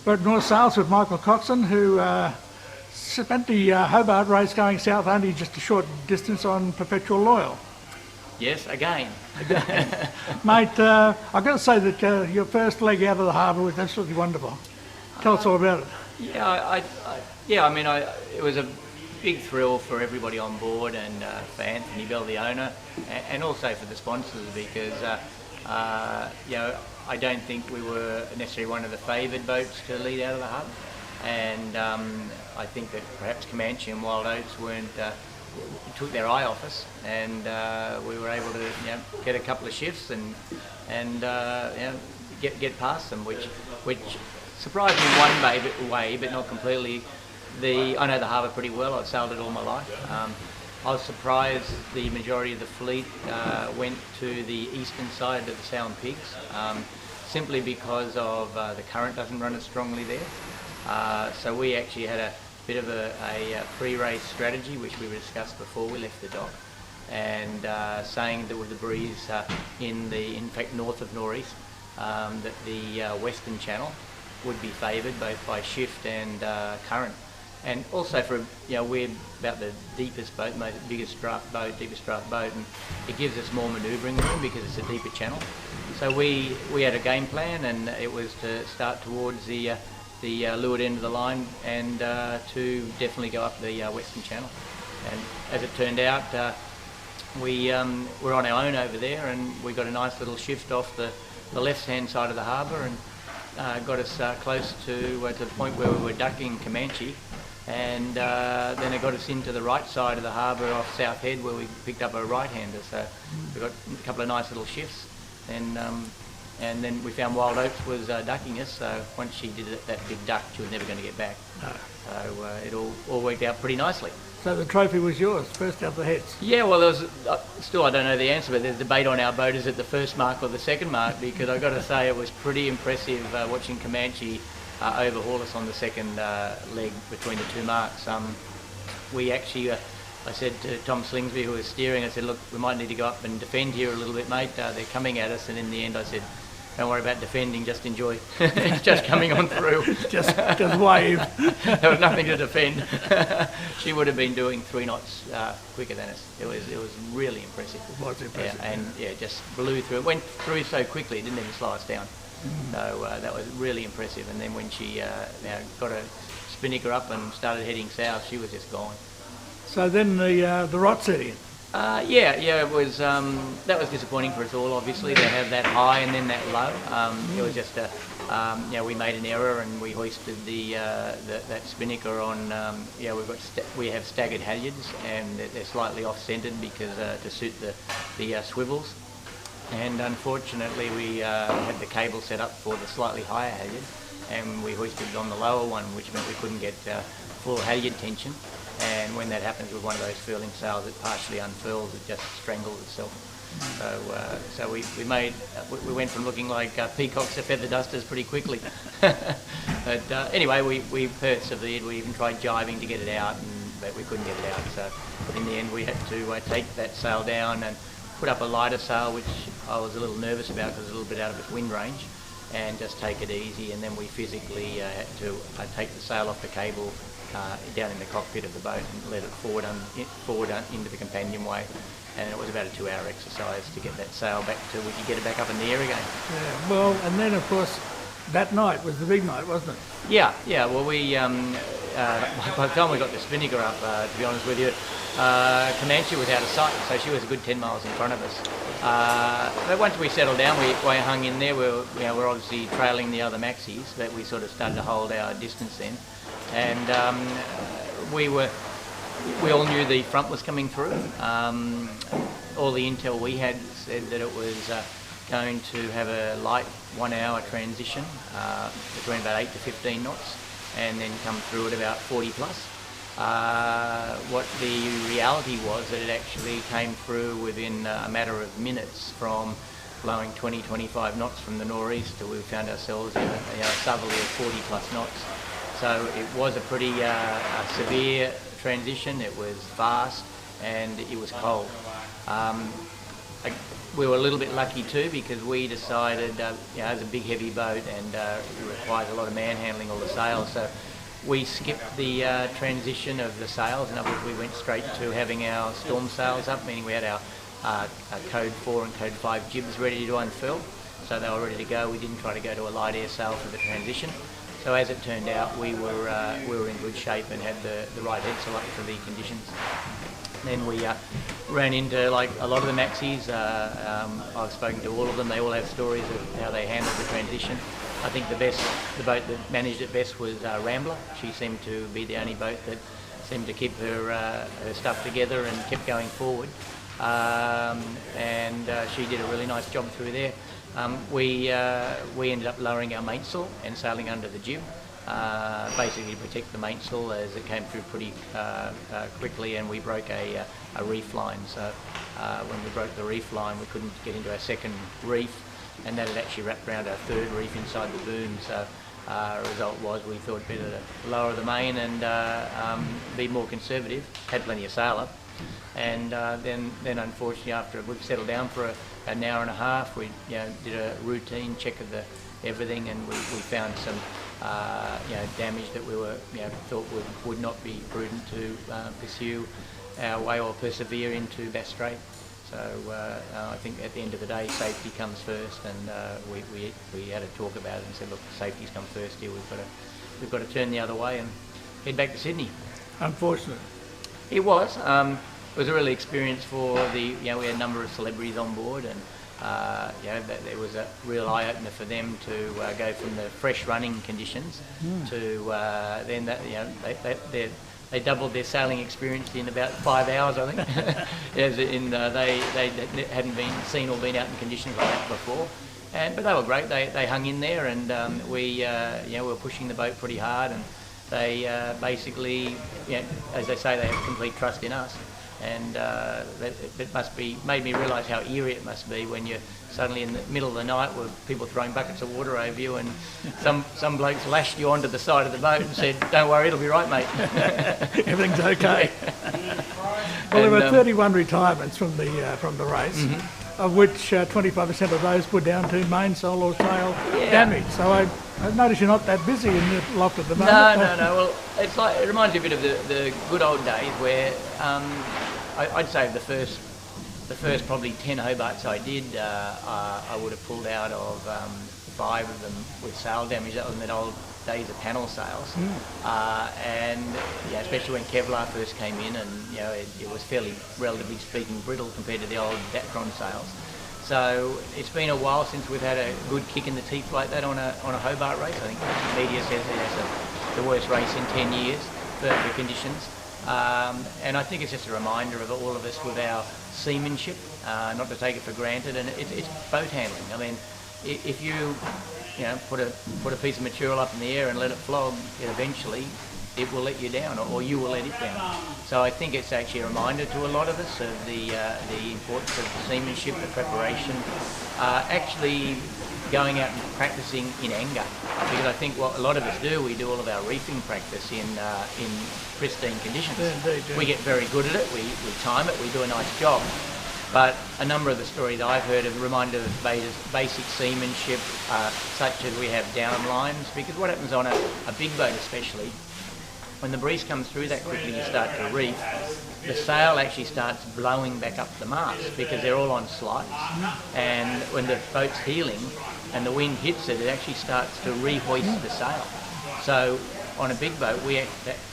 We're at North Sales with Michael Coxon, who spent the Hobart race going south only just a short distance on Perpetual Loyal. Yes, again. Mate, I've got to say that your first leg out of the harbour was absolutely wonderful. Tell us all about it. Yeah, it was a big thrill for everybody on board, and for Anthony Bell, the owner, and also for the sponsors, because I don't think we were necessarily one of the favoured boats to lead out of the harbour, and I think that perhaps Comanche and Wild Oats took their eye off us, and we were able to get a couple of shifts and get past them, which surprised me in one way, but not completely. I know the harbour pretty well. I've sailed it all my life. I was surprised the majority of the fleet went to the eastern side of the Sound Pigs, simply because of the current doesn't run as strongly there. So we actually had a bit of a pre-race strategy, which we discussed before we left the dock, and saying that with the breeze in fact north of northeast, that the western channel would be favoured both by shift and current. And also we're about the deepest boat, deepest draft boat, and it gives us more manoeuvring room because it's a deeper channel. So we had a game plan, and it was to start towards the leeward end of the line, and to definitely go up the western channel. And as it turned out, we were on our own over there, and we got a nice little shift off the left-hand side of the harbour, and got us close to the point where we were ducking Comanche. And then it got us into the right side of the harbour off South Head, where we picked up a right-hander. So we got a couple of nice little shifts, and then we found Wild Oats was ducking us. So once she did that big duck, she was never going to get back. No. So it all worked out pretty nicely. So the trophy was yours, first out the heads. Yeah, well, there was still I don't know the answer, but there's debate on our boat: is it the first mark or the second mark? Because I've got to say it was pretty impressive watching Comanche overhaul us on the second leg between the two marks. We actually, I said to Tom Slingsby, who was steering, I said, look, we might need to go up and defend here a little bit, mate. They're coming at us. And in the end, I said, don't worry about defending, just enjoy. It's just coming on through. just wave. There was nothing to defend. She would have been doing 3 knots quicker than us. It was really impressive. It was impressive. Yeah, and just blew through. It went through so quickly, it didn't even slow us down. So that was really impressive. And then when she got a spinnaker up and started heading south, she was just gone. So then the rot set in. It was. That was disappointing for us all, obviously, to have that high and then that low. It was just we made an error, and we hoisted that spinnaker on. We have staggered halyards, and they're slightly off-centered because to suit the swivels. And unfortunately, we had the cable set up for the slightly higher halyard, and we hoisted on the lower one, which meant we couldn't get full halyard tension. And when that happens with one of those furling sails, it partially unfurls, it just strangles itself. So we went from looking like peacocks to feather dusters pretty quickly. But anyway, we persevered. We even tried jibing to get it out, but we couldn't get it out. So in the end, we had to take that sail down and put up a lighter sail, which I was a little nervous about because it was a little bit out of its wind range, and just take it easy. And then we physically had to take the sail off the cable down in the cockpit of the boat and let it forward into the companionway. And it was about a 2-hour exercise to get that sail back to we could get it back up in the air again. Yeah, well, and then of course that night was the big night, wasn't it? Yeah. Well, we by the time we got the spinnaker up, to be honest with you, Comanche was out of sight, so she was a good 10 miles in front of us. But once we settled down, we hung in there. We're obviously trailing the other maxis, but we sort of started to hold our distance then, and we all knew the front was coming through. All the intel we had said that it was going to have a light 1-hour transition between about 8 to 15 knots, and then come through at about 40 plus. What the reality was that it actually came through within a matter of minutes from blowing 20-25 knots from the northeast till we found ourselves in a southerly of 40 plus knots. So it was a pretty severe transition. It was fast and it was cold. we were a little bit lucky too, because we decided, you know, it's a big heavy boat and it requires a lot of manhandling all the sails. So we skipped the transition of the sails. In other words, we went straight to having our storm sails up, meaning we had our Code 4 and Code 5 jibs ready to unfurl. So they were ready to go. We didn't try to go to a light air sail for the transition. So as it turned out, we were in good shape and had the right headsail up for the conditions. Then we ran into, like, a lot of the maxis. I've spoken to all of them. They all have stories of how they handled the transition. I think the boat that managed it best was Rambler. She seemed to be the only boat that seemed to keep her stuff together and kept going forward. And she did a really nice job through there. We ended up lowering our mainsail and sailing under the jib, basically to protect the mainsail as it came through pretty quickly, and we broke a reef line. So when we broke the reef line, we couldn't get into our second reef, and that had actually wrapped around our third reef inside the boom. So result was we thought better to lower the main and be more conservative. Had plenty of sail up. And then unfortunately, after we've settled down for an hour and a half, we did a routine check of everything, and we found some damage that we were thought would not be prudent to pursue our way or persevere into Bass Strait. So I think at the end of the day, safety comes first, and we had a talk about it and said, look, safety's come first here. We've got to turn the other way and head back to Sydney. Unfortunate. It was. It was a really experience for we had a number of celebrities on board, and it was a real eye opener for them to go from the fresh running conditions to then that they doubled their sailing experience in about 5 hours, I think. They hadn't been seen or been out in conditions like that before, but they were great. They hung in there, and we were pushing the boat pretty hard, and they basically, as they say, they have complete trust in us. And it made me realise how eerie it must be when you're suddenly in the middle of the night with people throwing buckets of water over you, and some blokes lashed you onto the side of the boat and said, "Don't worry, it'll be right, mate. Everything's okay." Well, there were 31 retirements from the race, of which 25% of those were down to mainsail or sail damage. So I notice you're not that busy in the loft at the moment. No. Well, it's like, it reminds me a bit of the good old days where I'd say the first probably 10 Hobarts I did, I would have pulled out of 5 of them with sail damage. That was in the old days of panel sails, and especially when Kevlar first came in, and it was fairly, relatively speaking, brittle compared to the old Dacron sails. So it's been a while since we've had a good kick in the teeth like that on a Hobart race. I think the media says it's the worst race in 10 years for conditions. And I think it's just a reminder of all of us with our seamanship, not to take it for granted, and it's boat handling. I mean, if you put a piece of material up in the air and let it flog, eventually it will let you down, or you will let it down. So I think it's actually a reminder to a lot of us of the importance of seamanship, the preparation, actually going out and practicing in anger. Because I think what a lot of us do, we do all of our reefing practice in pristine conditions. Yeah. We get very good at it, we time it, we do a nice job. But a number of the stories I've heard have reminded us of basic seamanship, such as we have down lines, because what happens on a big boat especially, when the breeze comes through that quickly, you start to reef, the sail actually starts blowing back up the mast because they're all on slides. And when the boat's heeling and the wind hits it, it actually starts to rehoist the sail. So on a big boat, we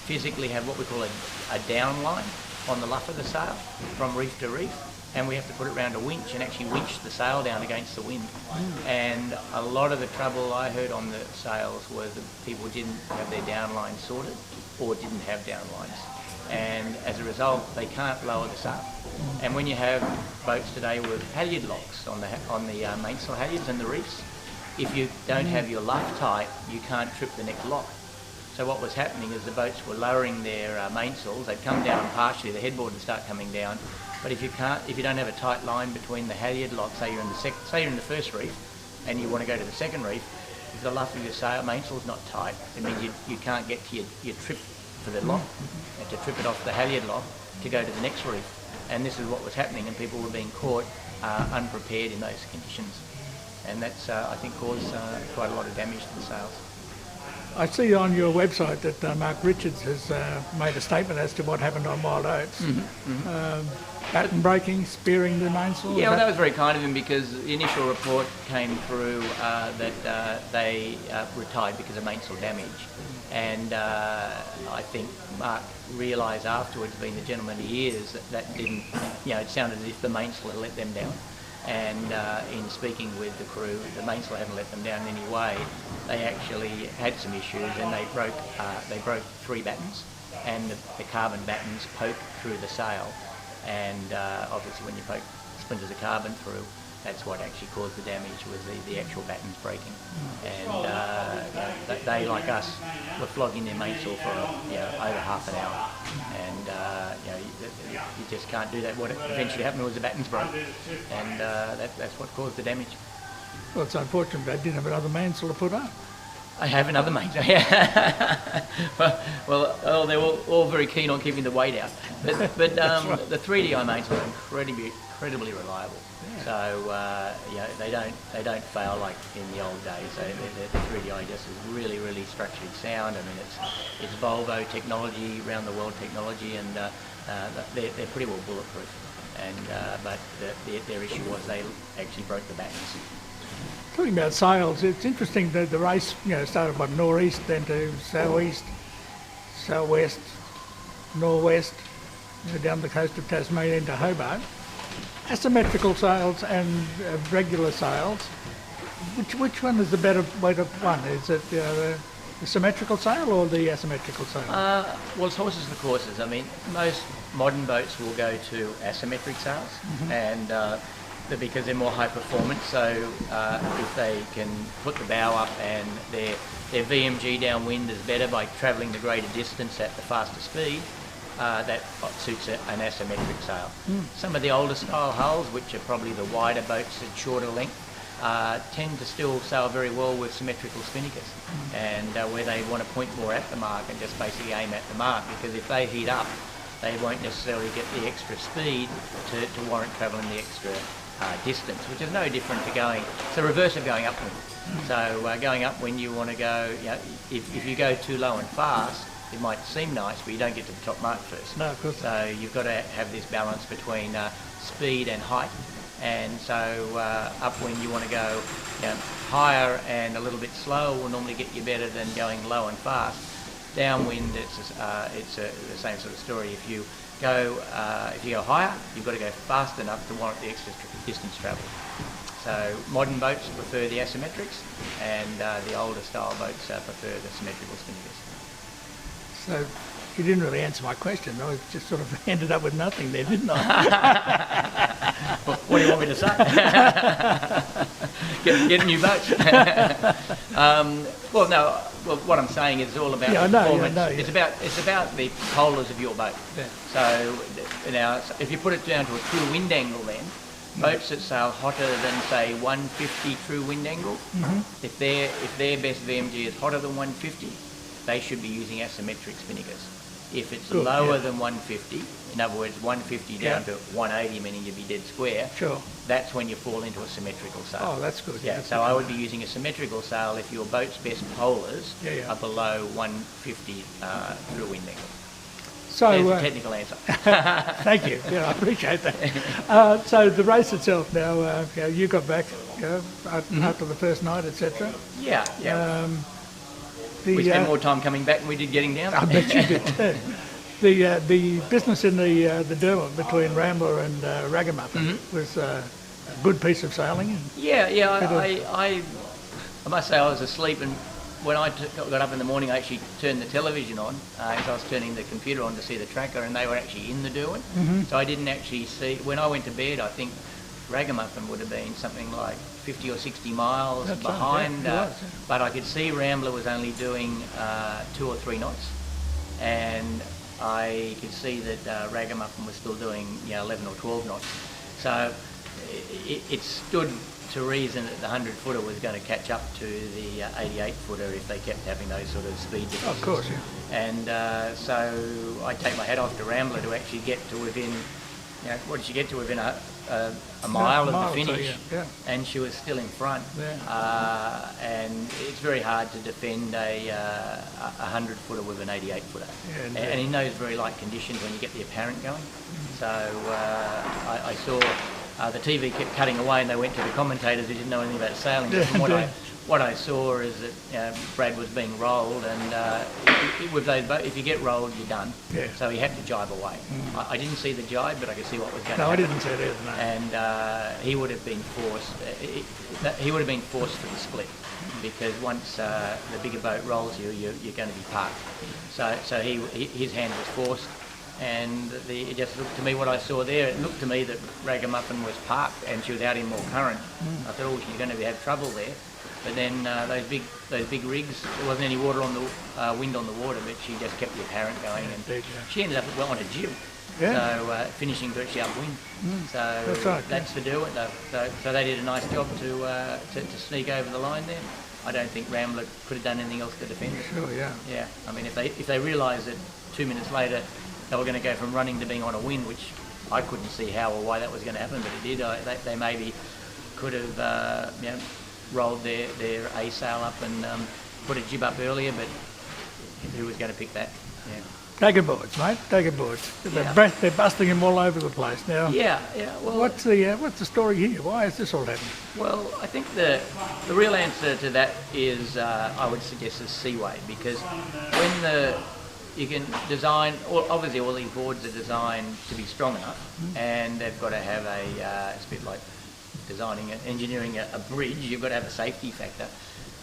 physically have what we call a down line on the luff of the sail from reef to reef, and we have to put it around a winch and actually winch the sail down against the wind. And a lot of the trouble I heard on the sails was that people didn't have their downline sorted or didn't have downlines. And as a result, they can't lower the sail. And when you have boats today with halyard locks on the mainsail halyards and the reefs, if you don't have your luff tight, you can't trip the next lock. So what was happening is the boats were lowering their mainsails. They'd come down partially, the headboard would start coming down. But if you don't have a tight line between the halyard lock, say you're in the first reef, and you want to go to the second reef, if the luff of your sail mainsail is not tight, it means you can't get to your trip for the lock, and to trip it off the halyard lock to go to the next reef. And this is what was happening, and people were being caught unprepared in those conditions, and that's I think caused quite a lot of damage to the sails. I see on your website that Mark Richards has made a statement as to what happened on Wild Oats. Batten breaking, spearing the mainsail? Yeah, well, that was very kind of him, because the initial report came through that they retired because of mainsail damage. And I think Mark realised afterwards, being the gentleman he is, that didn't, it sounded as if the mainsail had let them down. And in speaking with the crew, the mainsail hadn't let them down in any way. They actually had some issues, and they broke 3 battens, and the carbon battens poked through the sail. And obviously when you poke splinters of carbon through, that's what actually caused the damage, was the actual battens breaking. And they, like us, were flogging their mainsail for over half an hour. And you just can't do that. What eventually happened was the battens broke, and that's what caused the damage. Well, it's unfortunate they didn't have another mainsail to put up. I have another mainsail. Yeah. well, they were all very keen on keeping the weight out. But right. The 3DI mainsail are incredibly reliable. Yeah. So they don't fail like in the old days. So the 3DI just is really structurally sound. I mean, it's Volvo technology, around the world technology, and they're pretty well bulletproof. And but their issue was they actually broke the battens. Talking about sails, it's interesting that the race, started by northeast, then to southeast, southwest, northwest, down the coast of Tasmania into Hobart. Asymmetrical sails and regular sails. Which one is the better way to run? Is it the symmetrical sail or the asymmetrical sail? Well, it's horses for courses. I mean, most modern boats will go to asymmetric sails, and because they're more high performance. So if they can put the bow up, and their VMG downwind is better by travelling the greater distance at the faster speed, that suits an asymmetric sail. Some of the older style hulls, which are probably the wider boats at shorter length, tend to still sail very well with symmetrical spinnakers, and where they want to point more at the mark and just basically aim at the mark, because if they heat up, they won't necessarily get the extra speed to warrant travelling the extra distance, which is no different to going. It's the reverse of going upwind. So going upwind, you want to go. If you go too low and fast, it might seem nice, but you don't get to the top mark first. No, of course. So you've got to have this balance between speed and height. And so upwind, you want to go higher and a little bit slower will normally get you better than going low and fast. Downwind, it's the same sort of story. If you go higher, you've got to go fast enough to warrant the extra distance travel. So modern boats prefer the asymmetrics, and the older style boats prefer the symmetrical spinnakers. So you didn't really answer my question. I just sort of ended up with nothing there, didn't I? What do you want me to say? Get a new boat. Well, what I'm saying is all about performance. It's about the polars of your boat. Yeah. So now, if you put it down to a true wind angle, then boats that sail hotter than say 150 true wind angle, if their best VMG is hotter than 150, they should be using asymmetric spinnakers. If it's lower than 150, in other words, 150 down to 180, meaning you'd be dead square, that's when you fall into a symmetrical sail. Oh, that's good. Yeah, so I would be using a symmetrical sail if your boat's best polars are below 150 through wind angle. So, there's a technical answer. Thank you. Yeah, I appreciate that. So the race itself now, you got back after the first night, etc. Yeah. We spent more time coming back than we did getting down. I bet you did too. The business in the Derwent between Rambler and Ragamuffin was a good piece of sailing. I must say I was asleep, and when I got up in the morning, I actually turned the television on, because I was turning the computer on to see the tracker, and they were actually in the Derwent. So I didn't actually see. When I went to bed, I think Ragamuffin would have been something like 50 or 60 miles behind, but I could see Rambler was only doing 2 or 3 knots, and I could see that Ragamuffin was still doing 11 or 12 knots. So it stood to reason that the 100-footer was going to catch up to the 88-footer if they kept having those sort of speed differences. Of course, yeah. And so I take my hat off to Rambler to actually get to within what did she get to within a mile of the finish, yeah. and she was still in front. Yeah. And it's very hard to defend a 100-footer with an 88-footer. Yeah, and in those very light conditions when you get the apparent going. So I saw the TV kept cutting away, and they went to the commentators who didn't know anything about sailing. But from what I saw is that Brad was being rolled, and with those boats, if you get rolled, you're done. Yeah. So he had to jibe away. I didn't see the jibe, but I could see what was going to No, happen. I didn't see it either, no. And he would have been forced. He would have been forced for the split, because once the bigger boat rolls you, you're going to be parked. So his hand was forced. And it just looked to me, what I saw there, it looked to me that Ragamuffin was parked and she was out in more current. I thought, oh, she's going to have trouble there. But then those big rigs, there wasn't any water on the wind on the water, but she just kept the apparent going, and she ended up on a jib. Yeah. So finishing virtually upwind. So That's right, that's to do it though. So they did a nice job to sneak over the line there. I don't think Rambler could have done anything else to defend it. Sure, yeah. Yeah. I mean, if they realised that 2 minutes later they were going to go from running to being on a wind, which I couldn't see how or why that was going to happen, but it did. They maybe could have rolled their A sail up and put a jib up earlier, but who was going to pick that? Yeah. Dagger boards, mate. Dagger boards. They're busting them all over the place now. Yeah. Well, what's the story here? Why is this all happening? Well, I think the real answer to that is I would suggest is seaway, because when you can design, obviously all these boards are designed to be strong enough, and they've got to have it's a bit like engineering a bridge, you've got to have a safety factor.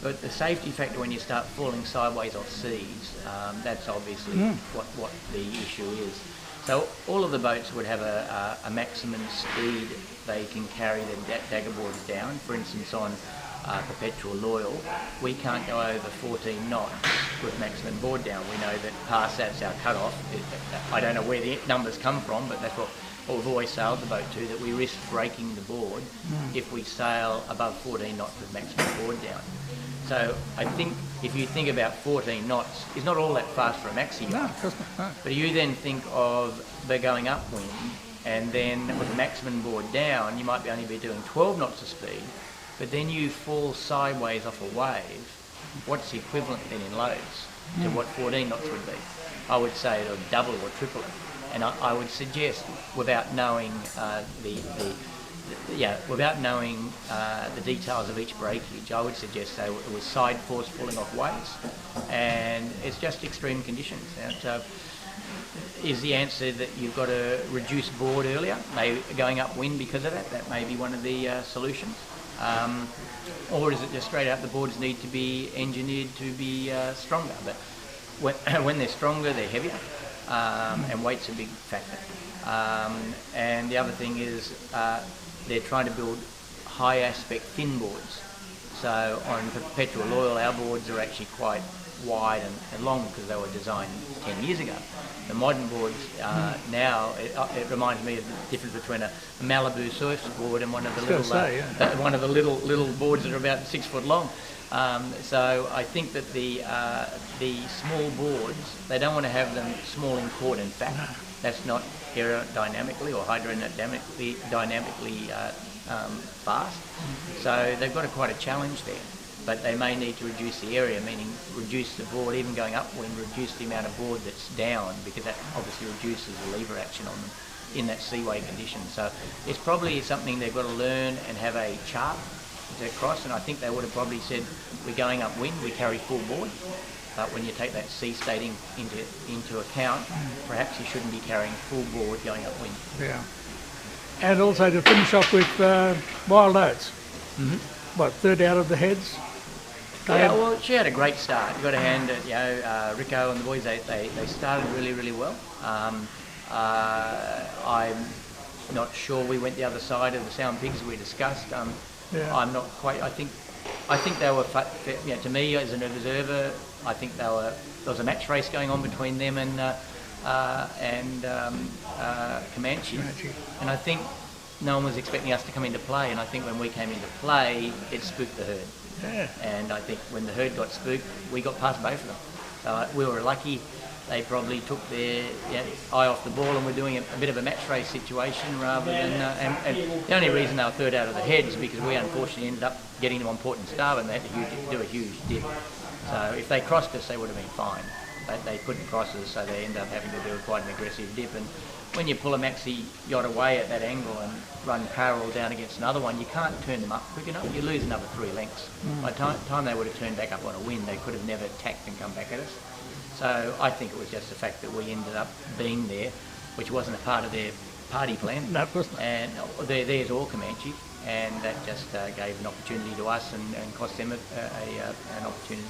But the safety factor when you start falling sideways off seas, that's obviously what the issue is. So all of the boats would have a maximum speed they can carry their dagger boards down. For instance, on Perpetual Loyal, we can't go over 14 knots with maximum board down. We know that past that's our cut-off. I don't know where the numbers come from, but that's what we've always sailed the boat to, that we risk breaking the board if we sail above 14 knots with maximum board down. So I think if you think about 14 knots, it's not all that fast for a maxi yacht. No, of course not. No. But you then think of they're going upwind, and then with maximum board down, you might only be doing 12 knots of speed, but then you fall sideways off a wave. What's the equivalent then in loads to what 14 knots would be? I would say it'll double or triple it. And I would suggest, without knowing without knowing the details of each breakage, I would suggest it was side force falling off waves, and it's just extreme conditions. And so, is the answer that you've got to reduce board earlier, maybe going upwind because of that? That may be one of the solutions. Or is it just straight out the boards need to be engineered to be stronger? But when they're stronger, they're heavier, and weight's a big factor. And the other thing is they're trying to build high aspect thin boards. So on Perpetual Loyal, our boards are actually quite wide and long because they were designed 10 years ago. The modern boards now, it reminds me of the difference between a Malibu surfboard and one of the little boards that are about 6 foot long. So I think that the small boards, they don't want to have them small in chord. In fact, that's not aerodynamically or hydrodynamically fast. So they've got quite a challenge there. But they may need to reduce the area, meaning reduce the board, even going upwind, reduce the amount of board that's down, because that obviously reduces the lever action on them in that seaway condition. So it's probably something they've got to learn and have a chart to cross, and I think they would have probably said, we're going upwind, we carry full board. But when you take that sea stating into account, perhaps you shouldn't be carrying full board going upwind. Yeah. And also to finish off with Wild Oats. What, third out of the heads? Yeah, well, she had a great start. You've got to hand it, Rico and the boys, they started really, really well. I'm not sure we went the other side of the Sound Pigs we discussed. I'm not quite, I think they were, to me as an observer, I think there was a match race going on between them and Comanche. And I think no one was expecting us to come into play, and I think when we came into play, it spooked the herd. Yeah. And I think when the herd got spooked, we got past both of them. So we were lucky they probably took their eye off the ball and were doing a bit of a match race situation rather than. And the only reason they were third out of the head is because we unfortunately ended up getting them on port and starboard, and they had to do a huge dip. So if they crossed us, they would have been fine. They couldn't cross us, so they ended up having to do quite an aggressive dip. And when you pull a maxi yacht away at that angle and run parallel down against another one, you can't turn them up quick enough. You lose another 3 lengths. By the time they would have turned back up on a wind, they could have never tacked and come back at us. So I think it was just the fact that we ended up being there, which wasn't a part of their party plan. No, of course not. And there's all Comanche, and that just gave an opportunity to us and cost them an opportunity.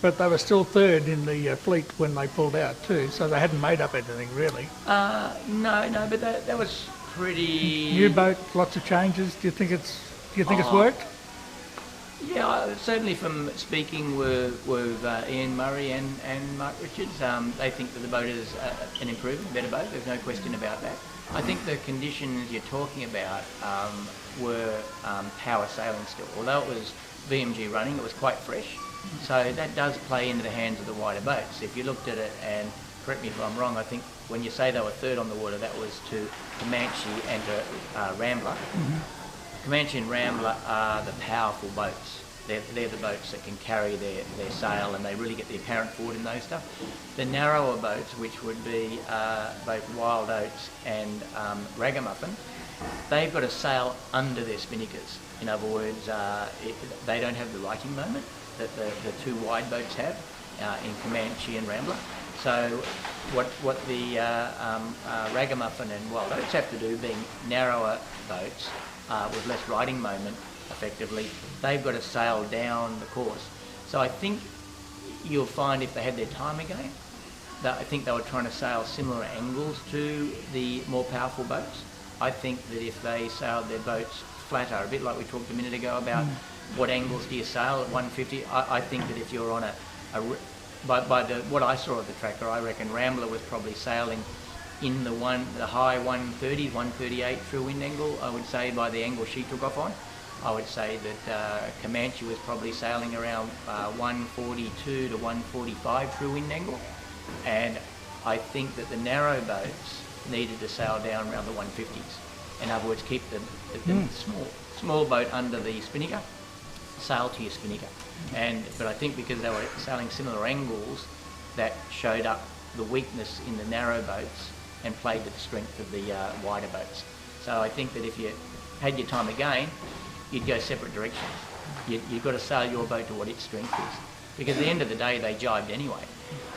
But they were still third in the fleet when they pulled out too, so they hadn't made up anything really. No, but that was pretty. New boat, lots of changes. Do you think it's worked? Yeah, certainly from speaking with Ian Murray and Mark Richards, they think that the boat is an improvement, better boat. There's no question about that. I think the conditions you're talking about were power sailing still. Although it was VMG running, it was quite fresh. So that does play into the hands of the wider boats. If you looked at it, and correct me if I'm wrong, I think when you say they were third on the water, that was to Comanche and to Rambler. Comanche and Rambler are the powerful boats. They're the boats that can carry their sail, and they really get the apparent forward in those stuff. The narrower boats, which would be both Wild Oats and Ragamuffin, they've got to sail under their spinnakers. In other words, they don't have the righting moment that the two wide boats have in Comanche and Rambler. So what the Ragamuffin and Wild Oats have to do, being narrower boats with less righting moment, effectively, they've got to sail down the course. So I think you'll find if they had their time again, that I think they were trying to sail similar angles to the more powerful boats. I think that if they sailed their boats flatter, a bit like we talked a minute ago about what angles do you sail at 150, I think that if you're on what I saw of the tracker, I reckon Rambler was probably sailing in the high 130s, 138 through wind angle, I would say, by the angle she took off on. I would say that Comanche was probably sailing around 142 to 145 through wind angle, and I think that the narrow boats needed to sail down around the 150s. In other words, keep the small boat under the spinnaker, sail to your spinnaker. But I think because they were sailing similar angles, that showed up the weakness in the narrow boats and played to the strength of the wider boats. So I think that if you had your time again, you'd go separate directions. You've got to sail your boat to what its strength is. Because at the end of the day, they jibed anyway.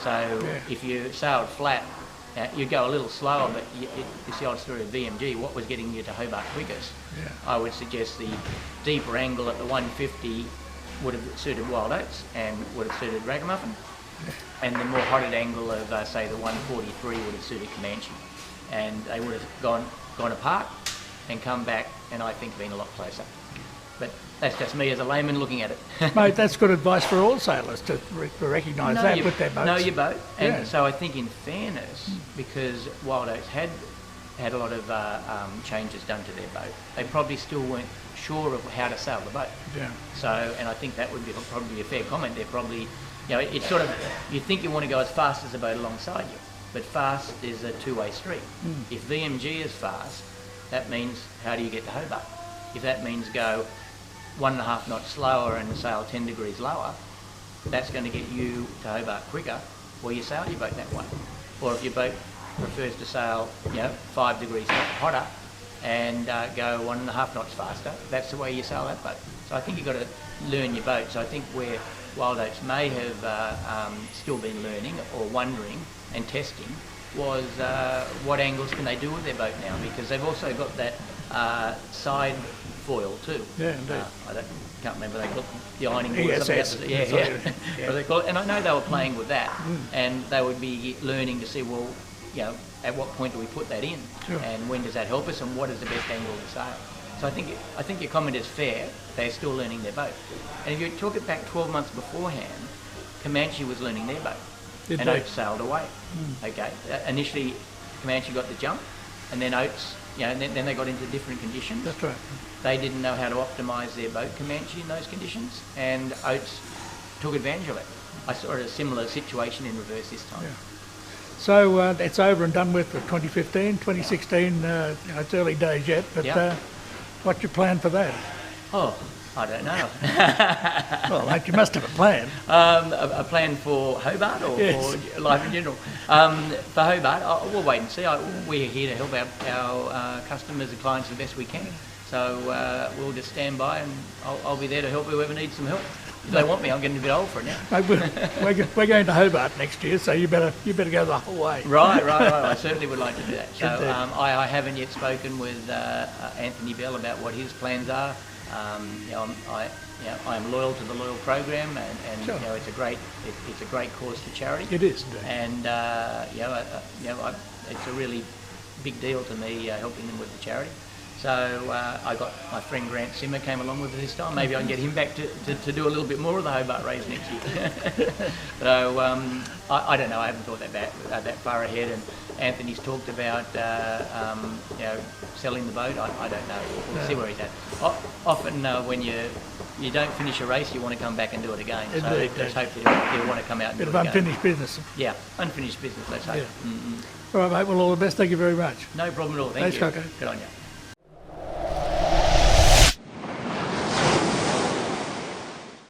So if you sailed flat, you'd go a little slower, but it's the old story of VMG. What was getting you to Hobart quickest? Yeah. I would suggest the deeper angle at the 150 would have suited Wild Oats and would have suited Ragamuffin. And the more hotted angle of, say, the 143 would have suited Comanche. And they would have gone apart and come back, and I think been a lot closer. But that's just me as a layman looking at it. Mate, that's good advice for all sailors to recognise that with their boats. Know your boat. And so I think in fairness, because Wild Oats had a lot of changes done to their boat, they probably still weren't sure of how to sail the boat. Yeah. So, and I think that would be probably a fair comment. They're probably, it's sort of, you think you want to go as fast as the boat alongside you, but fast is a two-way street. If VMG is fast, that means how do you get to Hobart? If that means go 1.5 knots slower and sail 10 degrees lower, that's going to get you to Hobart quicker, or you sail your boat that way. Or if your boat prefers to sail 5 degrees hotter and go 1.5 knots faster, that's the way you sail that boat. So I think you've got to learn your boat. So I think where Wild Oats may have still been learning or wondering and testing was what angles can they do with their boat now, because they've also got that side foil too. Yeah, indeed. I can't remember, they call it the ironing board. ESS. What they call it. And I know they were playing with that, and they would be learning to see, well, at what point do we put that in, and when does that help us, and what is the best angle to sail. So I think your comment is fair. They're still learning their boat. And if you took it back 12 months beforehand, Comanche was learning their boat, and Oats sailed away. Okay. Initially, Comanche got the jump, and then Oats, and then they got into different conditions. That's right. They didn't know how to optimise their boat, Comanche, in those conditions, and Oats took advantage of it. I saw a similar situation in reverse this time. Yeah. So it's over and done with for 2015, 2016. You know, it's early days yet, but what's your plan for that? Oh, I don't know. Well, mate, you must have a plan. A plan for Hobart or for life in general? For Hobart, we'll wait and see. We're here to help our customers and clients the best we can. So we'll just stand by, and I'll be there to help whoever needs some help. If they want me, I'm getting a bit old for it now. Mate, we're going to Hobart next year, so you better go the whole way. Right. I certainly would like to do that. So I haven't yet spoken with Anthony Bell about what his plans are. I'm loyal to the loyal program, and sure. you know, it's a great cause for charity. It is, indeed. And it's a really big deal to me helping them with the charity. So I got my friend Grant Simmer came along with it this time. Maybe I can get him back to do a little bit more of the Hobart race next year. So I don't know. I haven't thought that far ahead. And Anthony's talked about selling the boat. I don't know. We'll see where he's at. Often when you don't finish a race, you want to come back and do it again. Indeed, so let's hope he'll want to come out and do it again. Unfinished business. Yeah, unfinished business. Let's hope. Yeah. All right, mate. Well, all the best. Thank you very much. No problem at all. Thanks, Thank you. Coco. Good on you.